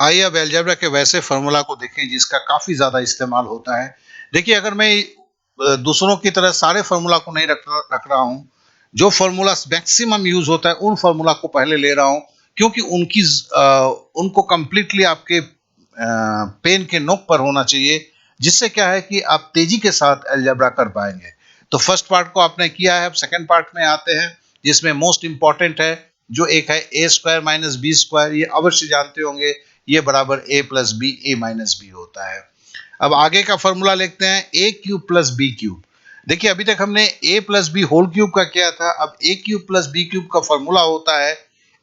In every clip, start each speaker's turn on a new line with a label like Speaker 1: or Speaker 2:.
Speaker 1: आइए अब अलजेब्रा के वैसे फॉर्मूला को देखें जिसका काफी ज्यादा इस्तेमाल होता है। देखिए, अगर मैं दूसरों की तरह सारे फॉर्मूला को नहीं रख रहा हूँ, जो फॉर्मूला मैक्सिमम यूज होता है उन फॉर्मूला को पहले ले रहा हूँ, क्योंकि उनको कंप्लीटली आपके पेन के नोक पर होना चाहिए, जिससे क्या है कि आप तेजी के साथ अलजेब्रा कर पाएंगे। तो फर्स्ट पार्ट को आपने किया है, अब सेकंड पार्ट में आते हैं, जिसमें मोस्ट इंपॉर्टेंट है, जो एक है A square minus B square. ये अवश्य जानते होंगे, ये बराबर A plus B, A minus B होता है। अब आगे का फॉर्मूला लिखते हैं, A cube plus B cube. देखिए, अभी तक हमने A plus B whole cube का किया था, अब A cube plus B cube का फॉर्मूला होता है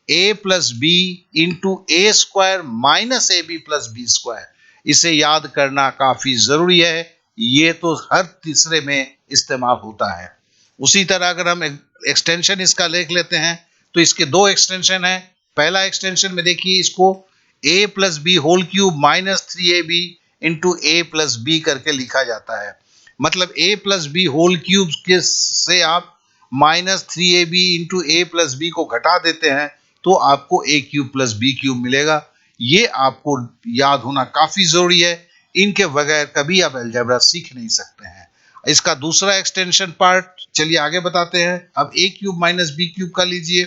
Speaker 1: A plus B into A square minus A B plus B square. इसे याद करना काफी जरूरी है, ये तो हर तीसरे में इस्तेमाल होता है। उसी तरह अगर हम एक्सटेंशन इसका लिख लेते हैं, तो इसके दो एक्सटेंशन है। पहला एक्सटेंशन में देखिए, इसको A plus B whole cube minus three A B into A plus B करके लिखा जाता है। मतलब A plus B whole cube के से आप minus three A B into A plus B को घटा देते हैं, तो आपको A cube plus B cube मिलेगा। ये आपको याद होना काफी जरूरी है, इनके बगैर कभी आप अलजेब्रा सीख नहीं सकते हैं। इसका दूसरा एक्सटेंशन पार्ट चलिए आगे बताते हैं। अब A cube minus B cube का लीजिए,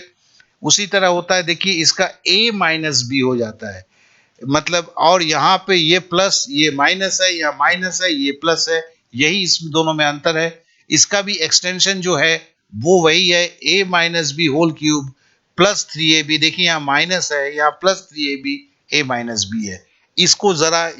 Speaker 1: उसी तरह होता है। देखिए, इसका a माइनस बी हो जाता है, मतलब, और यहाँ पे ये प्लस ये माइनस है, यहाँ माइनस है ये प्लस है, यही इस दोनों में अंतर है। इसका भी एक्सटेंशन जो है वो वही है, a minus B whole cube plus three A B. देखिए, यहाँ माइनस है, यहाँ plus three A B, A minus B है। इसको जरा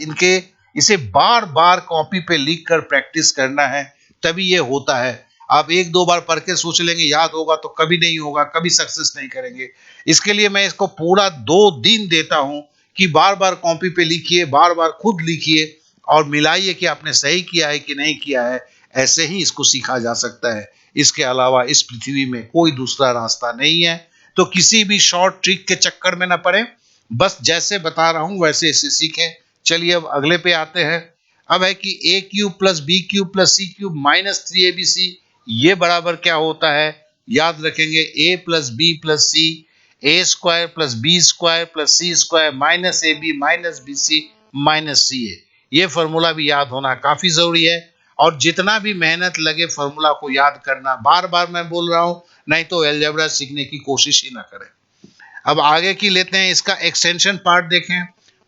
Speaker 1: इसे बार बार कॉपी पे लिख कर प्रैक्टिस करना है, तभी ये होता है। आप एक दो बार पढ़ के सोच लेंगे याद होगा, तो कभी नहीं होगा, कभी सक्सेस नहीं करेंगे। इसके लिए मैं इसको पूरा 2 दिन देता हूं कि बार बार कॉपी पे लिखिए, बार बार खुद लिखिए और मिलाइए कि आपने सही किया है कि नहीं किया है। ऐसे ही इसको सीखा जा सकता है। इसके अलावा इस पृथ्वी में कोई दूसरा रास्ता नहीं है। तो किसी भी शॉर्ट ट्रिक के चक्कर में ना पड़े, बस जैसे बता रहा हूं वैसे इसे सीखें। चलिए अब अगले पे आते हैं। अब है कि A cube plus B cube plus C cube minus three A B C, ये बराबर क्या होता है, याद रखेंगे, A plus B plus C, A square plus B square plus C square minus A B minus B C minus C A. ये formula भी याद होना काफी जरूरी है, और जितना भी मेहनत लगे फॉर्मूला को याद करना, बार बार मैं बोल रहा हूं, नहीं तो अलजेब्रा सीखने की कोशिश ही ना करें। अब आगे की लेते हैं, इसका एक्सटेंशन पार्ट देखें।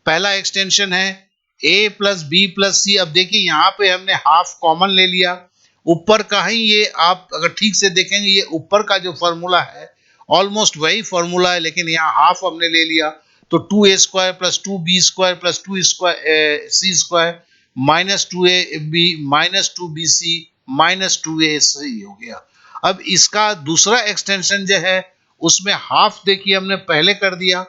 Speaker 1: पहला एक्सटेंशन है a प्लस बी प्लस सी। अब देखिए, यहाँ पे हमने हाफ कॉमन ले लिया, ऊपर का ही ये, आप अगर ठीक से देखेंगे ये ऊपर का जो फॉर्मूला है ऑलमोस्ट वही फॉर्मूला है, लेकिन यहाँ हाफ हमने ले लिया। तो two A square plus two B square plus two square C square minus two A B minus two B C minus two A C हो गया। अब इसका दूसरा एक्सटेंशन जो है, उसमें हाफ देखिए हमने पहले कर दिया,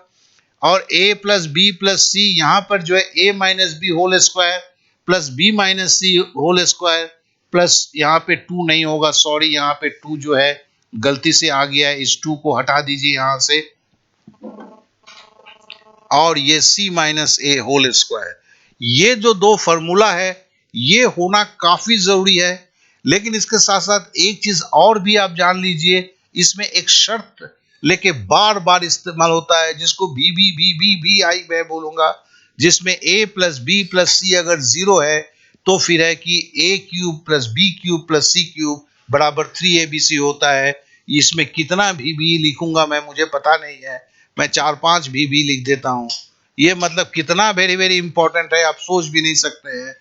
Speaker 1: और a plus B plus C, यहाँ पर जो है a minus B whole square plus B minus C whole square plus, यहाँ पे टू नहीं होगा, सॉरी, यहाँ पे टू जो है गलती से आ गया है, इस टू को हटा दीजिए यहाँ से, और ये c माइनस ए होल स्क्वायर। ये जो दो फॉर्मूला है ये होना काफी जरूरी है। लेकिन इसके साथ साथ एक चीज और भी आप जान लीजिए, इसमें एक शर्त लेके बार बार इस्तेमाल होता है, जिसको भी आई मैं बोलूंगा, जिसमें a plus B plus C अगर जीरो है, तो फिर है कि a cube plus B cube plus C cube बराबर थ्री ए बी सी होता है। इसमें कितना भी लिखूंगा मैं, मुझे पता नहीं है, मैं 4-5 भी लिख देता हूं। ये मतलब कितना वेरी वेरी इंपॉर्टेंट है, आप सोच भी नहीं सकते हैं।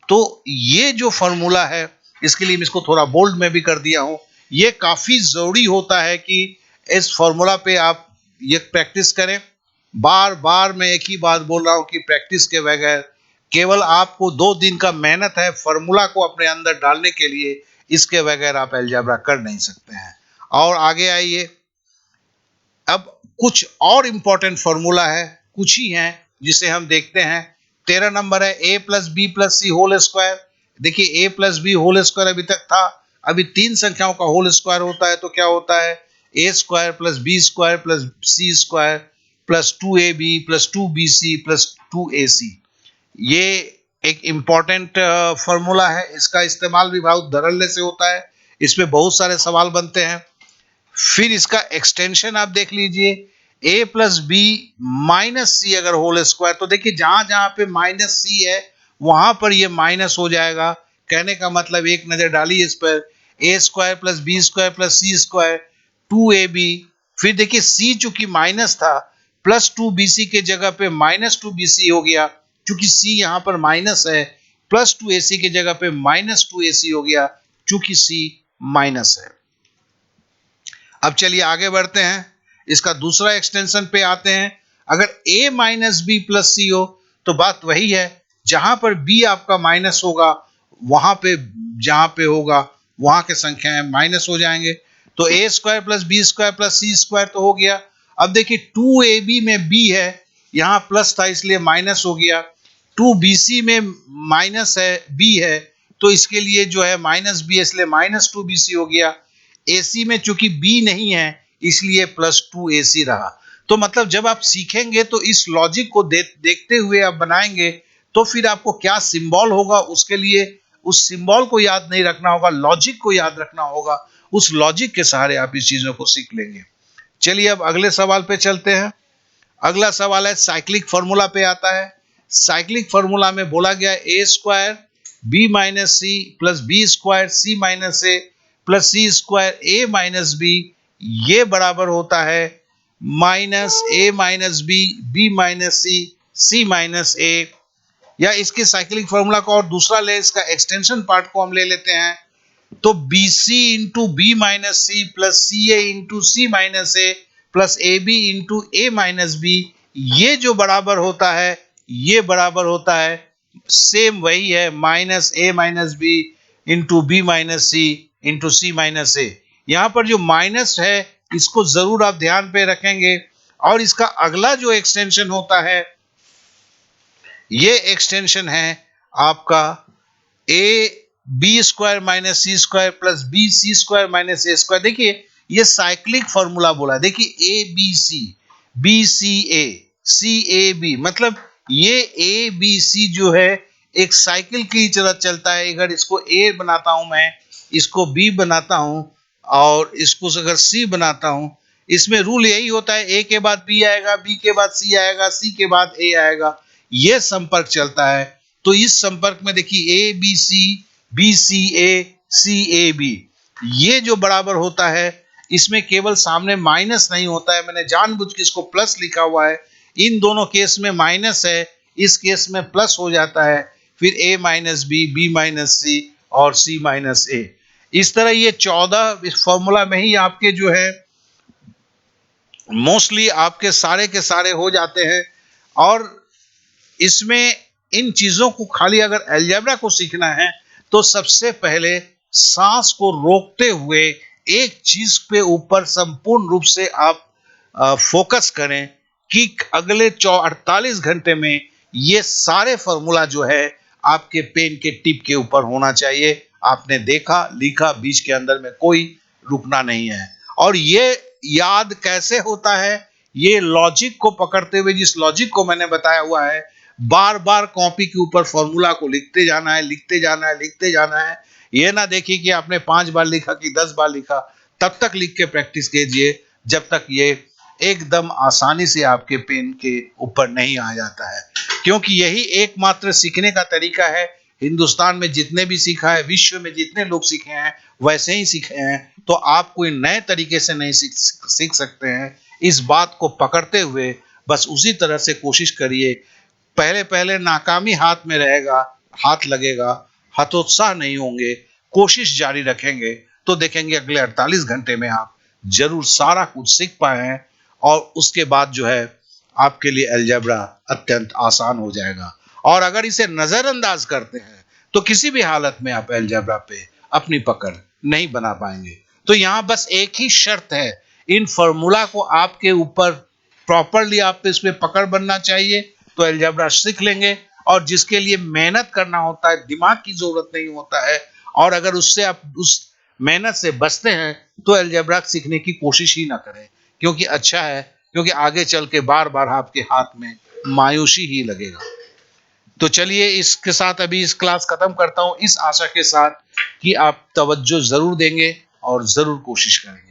Speaker 1: तो ये जो फॉर्मूला है, इसके लिए मैं इसको थोड़ा बोल्ड में भी कर दिया हूं। ये काफी जरूरी होता है कि इस फॉर्मूला पे आप ये प्रैक्टिस करें। बार बार मैं एक ही बात बोल रहा हूं कि प्रैक्टिस के बगैर, केवल आपको 2 दिन का मेहनत है फॉर्मूला को अपने अंदर डालने के लिए, इसके बगैर आप अलजेब्रा कर नहीं सकते हैं। और आगे आइए, अब कुछ और इंपॉर्टेंट फॉर्मूला है, कुछ ही है जिसे हम देखते हैं। 13 नंबर है A plus B plus C whole square. देखिए, ए प्लस बी होल स्क्वायर अभी तक था, अभी 3 संख्याओं का होल स्क्वायर होता है, तो क्या होता है, A square plus B square plus C square plus two A B plus two B C plus two A C. ये एक इंपॉर्टेंट फॉर्मूला है, इसका इस्तेमाल भी बहुत धड़ल्ले से होता है, इसमें बहुत सारे सवाल बनते हैं। फिर इसका एक्सटेंशन आप देख लीजिए, ए प्लस बी माइनस सी अगर होल स्क्वायर, तो देखिए जहां जहां पे माइनस सी है वहां पर ये माइनस हो जाएगा। कहने का मतलब एक नजर डालिए इस पर, A square plus B square plus C square 2ab। फिर देखिए सी चूंकि माइनस था, प्लस 2bc के जगह पे माइनस 2bc हो गया, चूंकि सी यहां पर माइनस है। प्लस 2ac के जगह पे माइनस 2ac हो गया, चूंकि सी माइनस है। अब चलिए आगे बढ़ते हैं, इसका दूसरा एक्सटेंशन पे आते हैं। अगर a माइनस बी प्लस सी हो तो बात वही है, जहां पर b आपका माइनस होगा वहां पे, जहां पे होगा वहां के संख्याएं माइनस हो जाएंगे। तो a square plus B square plus C square तो हो गया। अब देखिए 2ab में b है, यहां प्लस था इसलिए माइनस हो गया। 2bc में माइनस है, b है, तो इसके लिए जो है माइनस b इसलिए माइनस 2bc हो गया। AC में चूंकि B नहीं है इसलिए प्लस 2AC रहा। तो मतलब जब आप सीखेंगे तो इस लॉजिक को देखते हुए आप बनाएंगे, तो फिर आपको क्या सिंबल होगा उसके लिए उस सिंबल को याद नहीं रखना होगा, लॉजिक को याद रखना होगा। उस लॉजिक के सहारे आप इस चीजों को सीख लेंगे। चलिए अब अगले सवाल पे चलते हैं। अगला सवाल है साइक्लिक फॉर्मूला पे आता है। साइक्लिक फॉर्मूला में बोला गया A square B minus C plus B square C minus A plus C square A minus B, ये बराबर होता है minus A minus B B minus C C minus A. या इसके साइक्लिक फॉर्मूला को और दूसरा ले, इसका एक्सटेंशन पार्ट को हम ले लेते हैं। तो B C into B minus C plus C A into C minus A plus A B into A minus B, ये जो बराबर होता है ये बराबर होता है सेम वही है minus A minus B into B minus C into C minus A. यहां पर जो माइनस है इसको जरूर आप ध्यान पे रखेंगे। और इसका अगला जो एक्सटेंशन होता है ये एक्सटेंशन है आपका A B square minus C square plus B C square minus A square. देखिए ये साइक्लिक फॉर्मूला बोला, देखिए ए B C A C A B, मतलब ये ए बी सी जो है एक साइकिल की तरह चलता है। अगर इसको ए बनाता हूं मैं, इसको बी बनाता हूं और इसको अगर सी बनाता हूं, इसमें रूल यही होता है ए के बाद बी आएगा, बी के बाद सी आएगा, सी के बाद ए आएगा, ये संपर्क चलता है। तो इस संपर्क में देखिए ए B C A C A B, ये जो बराबर होता है इसमें केवल सामने माइनस नहीं होता है, मैंने जानबूझ के इसको प्लस लिखा हुआ है। इन दोनों केस में माइनस है, इस केस में प्लस हो जाता है। फिर ए माइनस बी माइनस सी और सी माइनस ए। इस तरह ये 14 इस फॉर्मूला में ही आपके जो है मोस्टली आपके सारे के सारे हो जाते हैं। और इसमें इन चीजों को खाली अगर अलजेब्रा को सीखना है तो सबसे पहले सांस को रोकते हुए एक चीज पे ऊपर संपूर्ण रूप से आप फोकस करें कि अगले 48 घंटे में ये सारे फॉर्मूला जो है आपके पेन के टिप के ऊपर होना चाहिए। आपने देखा लिखा, बीच के अंदर में कोई रुकना नहीं है। और ये याद कैसे होता है, ये लॉजिक को पकड़ते हुए, जिस लॉजिक को मैंने बताया हुआ है, बार बार कॉपी के ऊपर फॉर्मूला को लिखते जाना है, लिखते जाना है, लिखते जाना है। ये ना देखिए कि आपने 5 बार लिखा कि 10 बार लिखा, तब तक लिख के प्रैक्टिस कीजिए जब तक ये एकदम आसानी से आपके पेन के ऊपर नहीं आ जाता है। क्योंकि यही एकमात्र सीखने का तरीका है। हिंदुस्तान में जितने भी सीखा है, विश्व में जितने लोग सीखे हैं वैसे ही सीखे हैं, तो आप कोई नए तरीके से नहीं सीख सकते हैं। इस बात को पकड़ते हुए बस उसी तरह से कोशिश करिए। पहले पहले नाकामी हाथ में रहेगा, हाथ लगेगा, हतोत्साह नहीं होंगे, कोशिश जारी रखेंगे तो देखेंगे अगले 48 घंटे में आप जरूर सारा कुछ सीख पाए हैं। और उसके बाद जो है आपके लिए अलजेब्रा अत्यंत आसान हो जाएगा। और अगर इसे नजरअंदाज करते हैं तो किसी भी हालत में आप अलजेब्रा पे अपनी पकड़ नहीं बना पाएंगे। तो यहां बस एक ही शर्त है, इन फॉर्मूला को आपके ऊपर प्रॉपरली आप पे इसमें पकड़ बनना चाहिए तो अलजेब्रा सीख लेंगे। और जिसके लिए मेहनत करना होता है, दिमाग की जरूरत नहीं होता है, और अगर उससे आप उस मेहनत से बचते हैं तो अलजेब्रा सीखने की कोशिश ही ना करें, क्योंकि अच्छा है, क्योंकि आगे चल के बार बार आपके हाथ में मायूसी ही लगेगा। तो चलिए इसके साथ अभी इस क्लास खत्म करता हूं, इस आशा के साथ कि आप तवज्जो जरूर देंगे और जरूर कोशिश करेंगे।